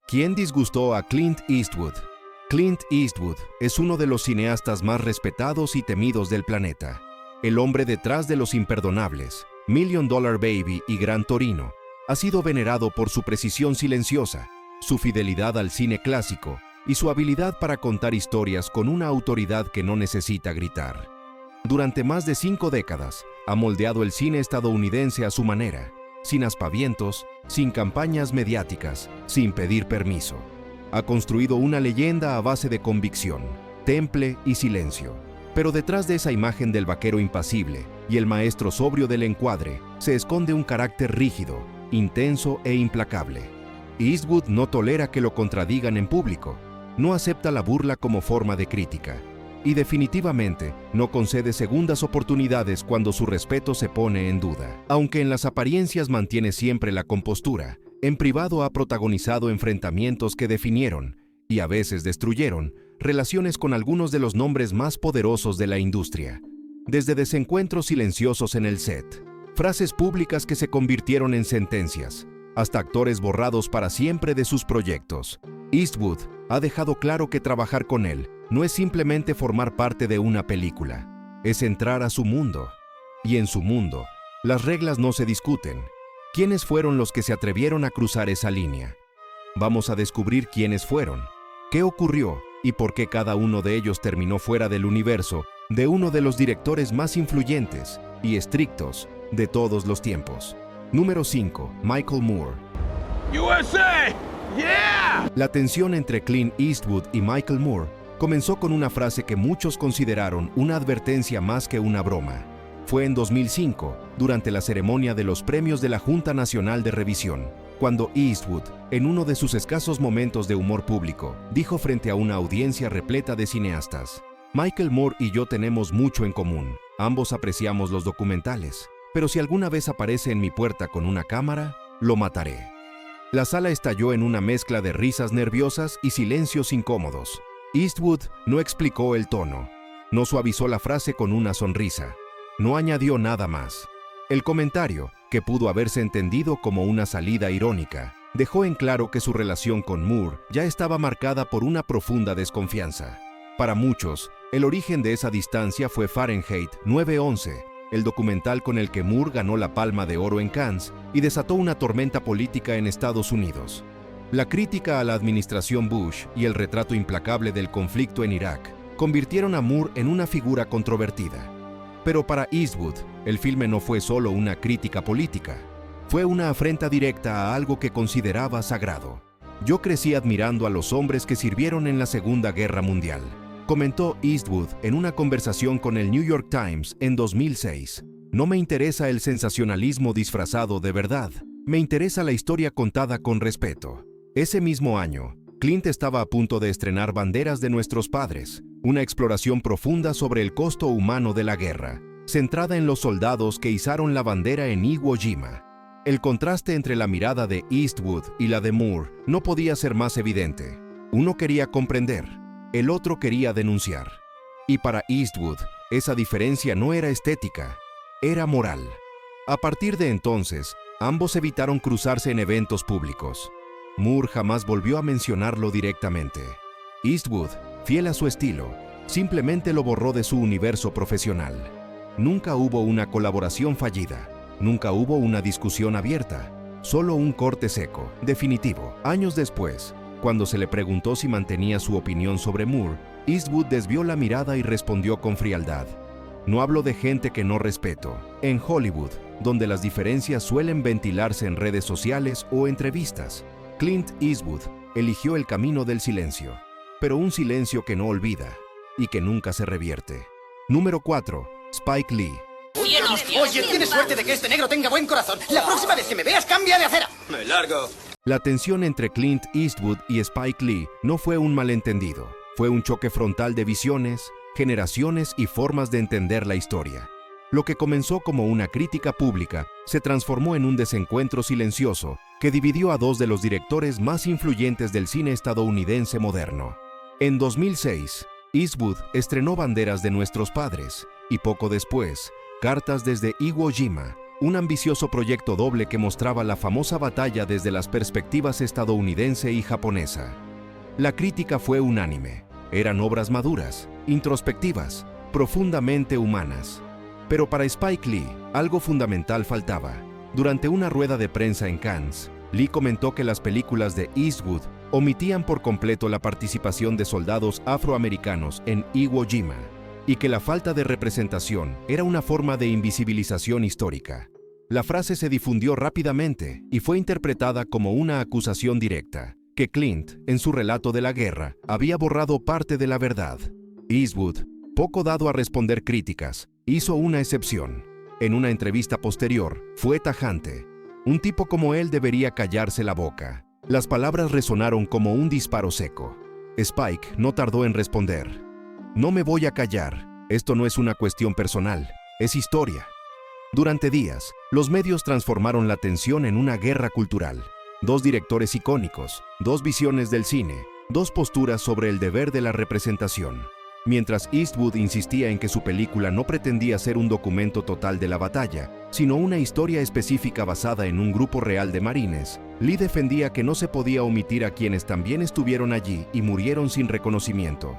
¿Quién disgustó a Clint Eastwood? Clint Eastwood es uno de los cineastas más respetados y temidos del planeta. El hombre detrás de Los Imperdonables, Million Dollar Baby y Gran Torino, ha sido venerado por su precisión silenciosa, su fidelidad al cine clásico y su habilidad para contar historias con una autoridad que no necesita gritar. Durante más de 5 décadas, ha moldeado el cine estadounidense a su manera, sin aspavientos, sin campañas mediáticas, sin pedir permiso. Ha construido una leyenda a base de convicción, temple y silencio. Pero detrás de esa imagen del vaquero impasible y el maestro sobrio del encuadre, se esconde un carácter rígido, intenso e implacable. Eastwood no tolera que lo contradigan en público, no acepta la burla como forma de crítica, y definitivamente no concede segundas oportunidades cuando su respeto se pone en duda. Aunque en las apariencias mantiene siempre la compostura, en privado ha protagonizado enfrentamientos que definieron, y a veces destruyeron, relaciones con algunos de los nombres más poderosos de la industria. Desde desencuentros silenciosos en el set, frases públicas que se convirtieron en sentencias, hasta actores borrados para siempre de sus proyectos. Eastwood ha dejado claro que trabajar con él no es simplemente formar parte de una película, es entrar a su mundo. Y en su mundo, las reglas no se discuten. ¿Quiénes fueron los que se atrevieron a cruzar esa línea? Vamos a descubrir quiénes fueron, qué ocurrió y por qué cada uno de ellos terminó fuera del universo de uno de los directores más influyentes y estrictos de todos los tiempos. Número 5. Michael Moore. USA! Yeah! La tensión entre Clint Eastwood y Michael Moore comenzó con una frase que muchos consideraron una advertencia más que una broma. Fue en 2005, durante la ceremonia de los premios de la Junta Nacional de Revisión, cuando Eastwood, en uno de sus escasos momentos de humor público, dijo frente a una audiencia repleta de cineastas: Michael Moore y yo tenemos mucho en común, ambos apreciamos los documentales, pero si alguna vez aparece en mi puerta con una cámara, lo mataré. La sala estalló en una mezcla de risas nerviosas y silencios incómodos. Eastwood no explicó el tono, no suavizó la frase con una sonrisa, no añadió nada más. El comentario, que pudo haberse entendido como una salida irónica, dejó en claro que su relación con Moore ya estaba marcada por una profunda desconfianza. Para muchos, el origen de esa distancia fue Fahrenheit 9/11, el documental con el que Moore ganó la Palma de Oro en Cannes y desató una tormenta política en Estados Unidos. La crítica a la administración Bush y el retrato implacable del conflicto en Irak convirtieron a Moore en una figura controvertida. Pero para Eastwood, el filme no fue solo una crítica política, fue una afrenta directa a algo que consideraba sagrado. Yo crecí admirando a los hombres que sirvieron en la Segunda Guerra Mundial, comentó Eastwood en una conversación con el New York Times en 2006. No me interesa el sensacionalismo disfrazado de verdad, me interesa la historia contada con respeto. Ese mismo año, Clint estaba a punto de estrenar Banderas de Nuestros Padres, una exploración profunda sobre el costo humano de la guerra, centrada en los soldados que izaron la bandera en Iwo Jima. El contraste entre la mirada de Eastwood y la de Moore no podía ser más evidente. Uno quería comprender, el otro quería denunciar. Y para Eastwood, esa diferencia no era estética, era moral. A partir de entonces, ambos evitaron cruzarse en eventos públicos. Moore jamás volvió a mencionarlo directamente. Eastwood, fiel a su estilo, simplemente lo borró de su universo profesional. Nunca hubo una colaboración fallida, nunca hubo una discusión abierta, solo un corte seco, definitivo. Años después, cuando se le preguntó si mantenía su opinión sobre Moore, Eastwood desvió la mirada y respondió con frialdad: no hablo de gente que no respeto. En Hollywood, donde las diferencias suelen ventilarse en redes sociales o entrevistas, Clint Eastwood eligió el camino del silencio, pero un silencio que no olvida y que nunca se revierte. Número 4. Spike Lee. Oye, tienes suerte de que este negro tenga buen corazón. La próxima vez que me veas, cambia de acera. Me largo. La tensión entre Clint Eastwood y Spike Lee no fue un malentendido, fue un choque frontal de visiones, generaciones y formas de entender la historia. Lo que comenzó como una crítica pública se transformó en un desencuentro silencioso que dividió a dos de los directores más influyentes del cine estadounidense moderno. En 2006, Eastwood estrenó Banderas de Nuestros Padres y poco después, Cartas desde Iwo Jima, un ambicioso proyecto doble que mostraba la famosa batalla desde las perspectivas estadounidense y japonesa. La crítica fue unánime. Eran obras maduras, introspectivas, profundamente humanas. Pero para Spike Lee, algo fundamental faltaba. Durante una rueda de prensa en Cannes, Lee comentó que las películas de Eastwood omitían por completo la participación de soldados afroamericanos en Iwo Jima, y que la falta de representación era una forma de invisibilización histórica. La frase se difundió rápidamente y fue interpretada como una acusación directa, que Clint, en su relato de la guerra, había borrado parte de la verdad. Eastwood, poco dado a responder críticas, hizo una excepción. En una entrevista posterior, fue tajante. Un tipo como él debería callarse la boca. Las palabras resonaron como un disparo seco. Spike no tardó en responder. No me voy a callar. Esto no es una cuestión personal, es historia. Durante días, los medios transformaron la tensión en una guerra cultural. Dos directores icónicos, dos visiones del cine, dos posturas sobre el deber de la representación. Mientras Eastwood insistía en que su película no pretendía ser un documento total de la batalla, sino una historia específica basada en un grupo real de marines, Lee defendía que no se podía omitir a quienes también estuvieron allí y murieron sin reconocimiento.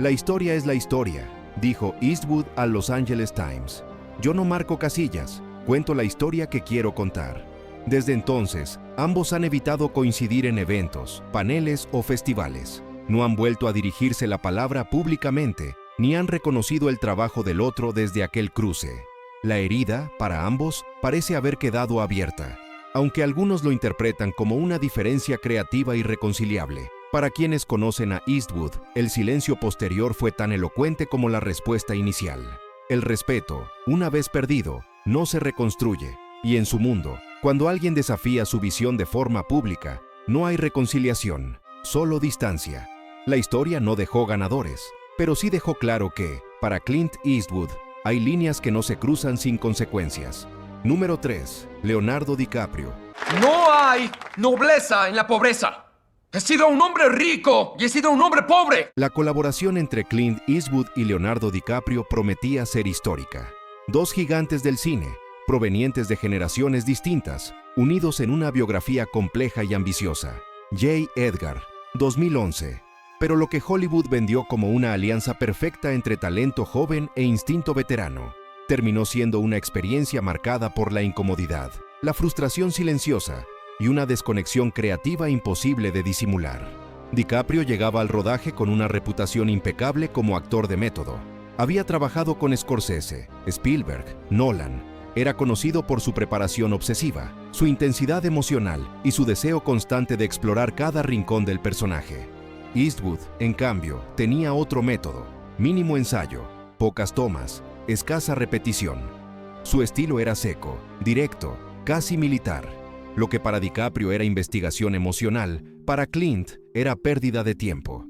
La historia es la historia, dijo Eastwood al Los Angeles Times. Yo no marco casillas, cuento la historia que quiero contar. Desde entonces, ambos han evitado coincidir en eventos, paneles o festivales. No han vuelto a dirigirse la palabra públicamente, ni han reconocido el trabajo del otro desde aquel cruce. La herida, para ambos, parece haber quedado abierta, aunque algunos lo interpretan como una diferencia creativa irreconciliable. Para quienes conocen a Eastwood, el silencio posterior fue tan elocuente como la respuesta inicial. El respeto, una vez perdido, no se reconstruye, y en su mundo, cuando alguien desafía su visión de forma pública, no hay reconciliación, solo distancia. La historia no dejó ganadores, pero sí dejó claro que, para Clint Eastwood, hay líneas que no se cruzan sin consecuencias. Número 3. Leonardo DiCaprio. No hay nobleza en la pobreza. He sido un hombre rico y he sido un hombre pobre. La colaboración entre Clint Eastwood y Leonardo DiCaprio prometía ser histórica. Dos gigantes del cine, provenientes de generaciones distintas, unidos en una biografía compleja y ambiciosa. J. Edgar, 2011. Pero lo que Hollywood vendió como una alianza perfecta entre talento joven e instinto veterano, terminó siendo una experiencia marcada por la incomodidad, la frustración silenciosa y una desconexión creativa imposible de disimular. DiCaprio llegaba al rodaje con una reputación impecable como actor de método. Había trabajado con Scorsese, Spielberg, Nolan. Era conocido por su preparación obsesiva, su intensidad emocional y su deseo constante de explorar cada rincón del personaje. Eastwood, en cambio, tenía otro método: mínimo ensayo, pocas tomas, escasa repetición. Su estilo era seco, directo, casi militar. Lo que para DiCaprio era investigación emocional, para Clint era pérdida de tiempo.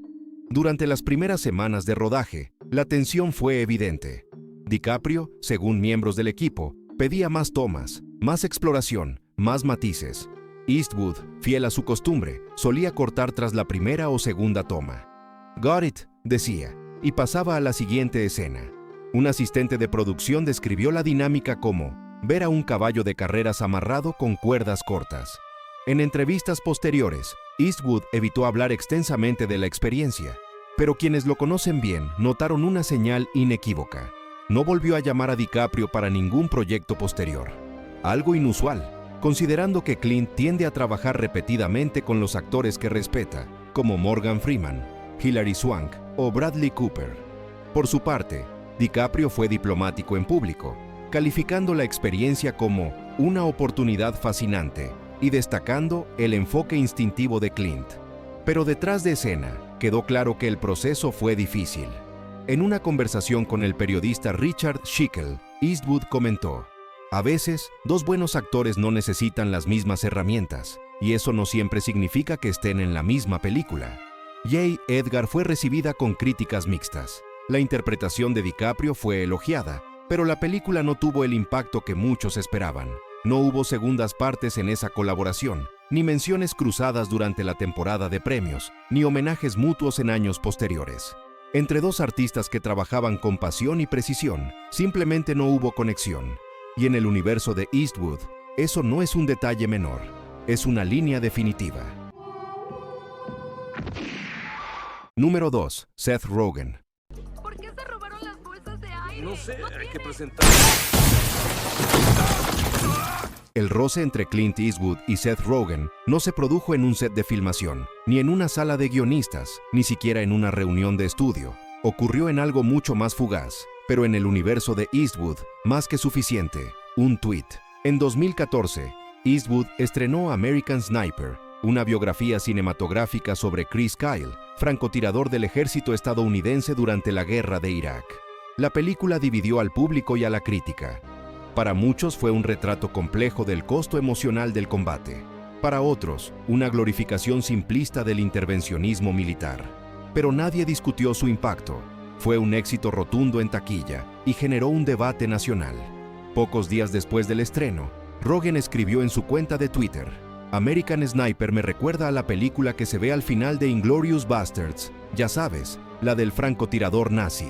Durante las primeras semanas de rodaje, la tensión fue evidente. DiCaprio, según miembros del equipo, pedía más tomas, más exploración, más matices. Eastwood, fiel a su costumbre, solía cortar tras la primera o segunda toma. "Got it", decía, y pasaba a la siguiente escena. Un asistente de producción describió la dinámica como ver a un caballo de carreras amarrado con cuerdas cortas. En entrevistas posteriores, Eastwood evitó hablar extensamente de la experiencia, pero quienes lo conocen bien notaron una señal inequívoca. No volvió a llamar a DiCaprio para ningún proyecto posterior. Algo inusual, considerando que Clint tiende a trabajar repetidamente con los actores que respeta, como Morgan Freeman, Hilary Swank o Bradley Cooper. Por su parte, DiCaprio fue diplomático en público, calificando la experiencia como una oportunidad fascinante y destacando el enfoque instintivo de Clint. Pero detrás de escena, quedó claro que el proceso fue difícil. En una conversación con el periodista Richard Schickel, Eastwood comentó: "A veces, dos buenos actores no necesitan las mismas herramientas, y eso no siempre significa que estén en la misma película". J. Edgar fue recibida con críticas mixtas. La interpretación de DiCaprio fue elogiada, pero la película no tuvo el impacto que muchos esperaban. No hubo segundas partes en esa colaboración, ni menciones cruzadas durante la temporada de premios, ni homenajes mutuos en años posteriores. Entre dos artistas que trabajaban con pasión y precisión, simplemente no hubo conexión. Y en el universo de Eastwood, eso no es un detalle menor, es una línea definitiva. Número 2. Seth Rogen. ¿Por qué se robaron las bolsas de aire? No sé, hay tiene. que presentar. El roce entre Clint Eastwood y Seth Rogen no se produjo en un set de filmación, ni en una sala de guionistas, ni siquiera en una reunión de estudio. Ocurrió en algo mucho más fugaz, pero en el universo de Eastwood, más que suficiente, un tuit. En 2014, Eastwood estrenó American Sniper, una biografía cinematográfica sobre Chris Kyle, francotirador del ejército estadounidense durante la guerra de Irak. La película dividió al público y a la crítica. Para muchos fue un retrato complejo del costo emocional del combate. Para otros, una glorificación simplista del intervencionismo militar. Pero nadie discutió su impacto. Fue un éxito rotundo en taquilla y generó un debate nacional. Pocos días después del estreno, Rogen escribió en su cuenta de Twitter: American Sniper me recuerda a la película que se ve al final de Inglourious Basterds, ya sabes, la del francotirador nazi.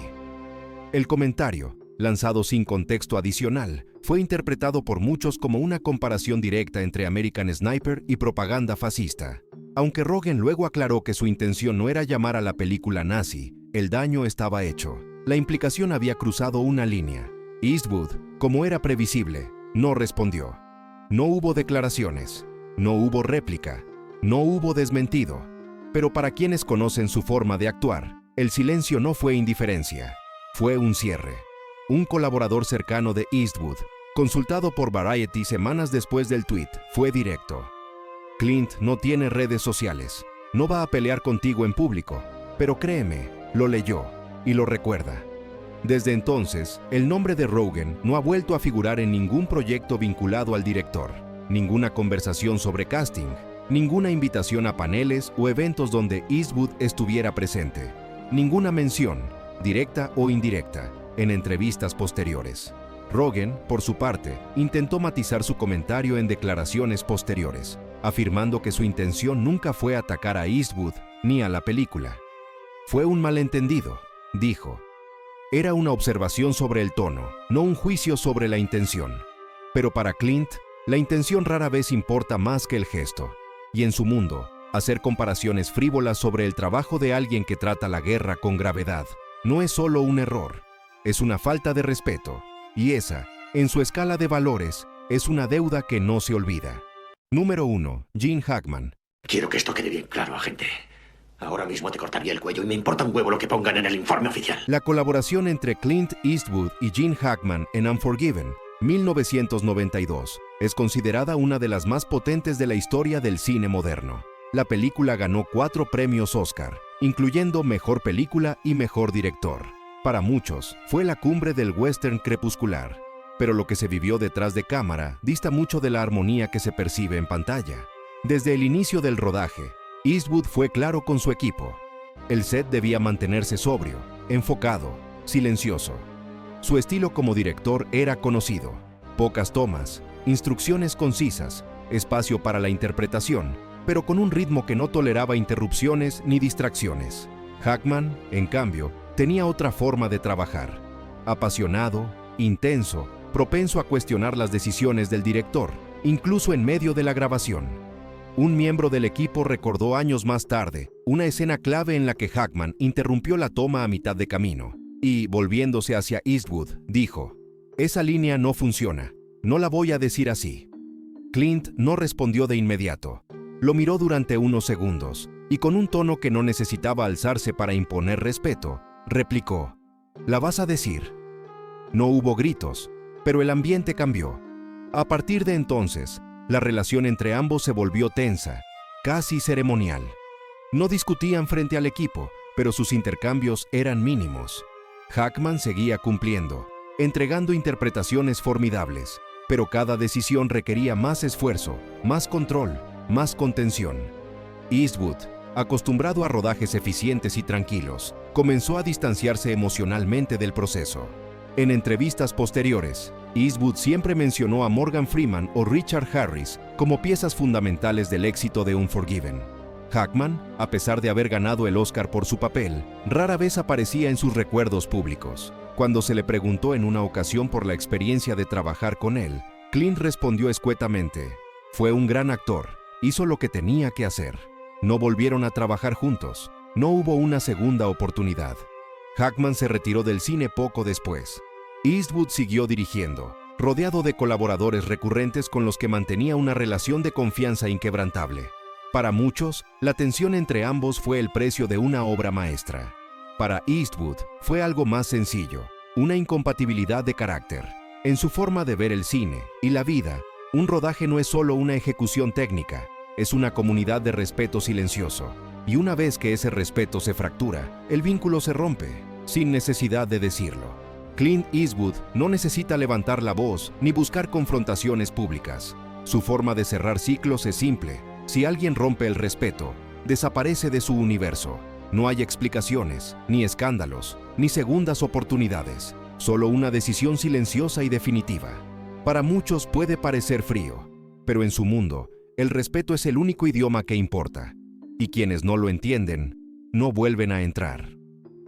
El comentario, lanzado sin contexto adicional, fue interpretado por muchos como una comparación directa entre American Sniper y propaganda fascista. Aunque Rogen luego aclaró que su intención no era llamar a la película nazi, el daño estaba hecho. La implicación había cruzado una línea. Eastwood, como era previsible, no respondió. No hubo declaraciones, no hubo réplica, no hubo desmentido. Pero para quienes conocen su forma de actuar, el silencio no fue indiferencia, fue un cierre. Un colaborador cercano de Eastwood, consultado por Variety semanas después del tuit, fue directo. Clint no tiene redes sociales, no va a pelear contigo en público, pero créeme, lo leyó y lo recuerda. Desde entonces, el nombre de Rogen no ha vuelto a figurar en ningún proyecto vinculado al director, ninguna conversación sobre casting, ninguna invitación a paneles o eventos donde Eastwood estuviera presente, ninguna mención, directa o indirecta, en entrevistas posteriores. Rogen, por su parte, intentó matizar su comentario en declaraciones posteriores, afirmando que su intención nunca fue atacar a Eastwood ni a la película. Fue un malentendido, dijo. Era una observación sobre el tono, no un juicio sobre la intención. Pero para Clint, la intención rara vez importa más que el gesto. Y en su mundo, hacer comparaciones frívolas sobre el trabajo de alguien que trata la guerra con gravedad no es solo un error, es una falta de respeto. Y esa, en su escala de valores, es una deuda que no se olvida. Número 1. Gene Hackman. Quiero que esto quede bien claro, agente. Ahora mismo te cortaría el cuello y me importa un huevo lo que pongan en el informe oficial. La colaboración entre Clint Eastwood y Gene Hackman en Unforgiven, 1992, es considerada una de las más potentes de la historia del cine moderno. La película ganó 4 premios Oscar, incluyendo Mejor Película y Mejor Director. Para muchos, fue la cumbre del western crepuscular, pero lo que se vivió detrás de cámara dista mucho de la armonía que se percibe en pantalla. Desde el inicio del rodaje, Eastwood fue claro con su equipo. El set debía mantenerse sobrio, enfocado, silencioso. Su estilo como director era conocido. Pocas tomas, instrucciones concisas, espacio para la interpretación, pero con un ritmo que no toleraba interrupciones ni distracciones. Hackman, en cambio, tenía otra forma de trabajar. Apasionado, intenso, propenso a cuestionar las decisiones del director, incluso en medio de la grabación. Un miembro del equipo recordó años más tarde una escena clave en la que Hackman interrumpió la toma a mitad de camino y, volviéndose hacia Eastwood, dijo: «Esa línea no funciona, no la voy a decir así». Clint no respondió de inmediato. Lo miró durante unos segundos y con un tono que no necesitaba alzarse para imponer respeto, replicó: «¿La vas a decir?». No hubo gritos, pero el ambiente cambió. A partir de entonces, la relación entre ambos se volvió tensa, casi ceremonial. No discutían frente al equipo, pero sus intercambios eran mínimos. Hackman seguía cumpliendo, entregando interpretaciones formidables, pero cada decisión requería más esfuerzo, más control, más contención. Eastwood, acostumbrado a rodajes eficientes y tranquilos, comenzó a distanciarse emocionalmente del proceso. En entrevistas posteriores, Eastwood siempre mencionó a Morgan Freeman o Richard Harris como piezas fundamentales del éxito de Unforgiven. Hackman, a pesar de haber ganado el Oscar por su papel, rara vez aparecía en sus recuerdos públicos. Cuando se le preguntó en una ocasión por la experiencia de trabajar con él, Clint respondió escuetamente: "Fue un gran actor, hizo lo que tenía que hacer". No volvieron a trabajar juntos, no hubo una segunda oportunidad. Hackman se retiró del cine poco después. Eastwood siguió dirigiendo, rodeado de colaboradores recurrentes con los que mantenía una relación de confianza inquebrantable. Para muchos, la tensión entre ambos fue el precio de una obra maestra. Para Eastwood, fue algo más sencillo, una incompatibilidad de carácter. En su forma de ver el cine y la vida, un rodaje no es solo una ejecución técnica, es una comunidad de respeto silencioso. Y una vez que ese respeto se fractura, el vínculo se rompe, sin necesidad de decirlo. Clint Eastwood no necesita levantar la voz ni buscar confrontaciones públicas. Su forma de cerrar ciclos es simple: si alguien rompe el respeto, desaparece de su universo. No hay explicaciones, ni escándalos, ni segundas oportunidades, solo una decisión silenciosa y definitiva. Para muchos puede parecer frío, pero en su mundo, el respeto es el único idioma que importa, y quienes no lo entienden, no vuelven a entrar.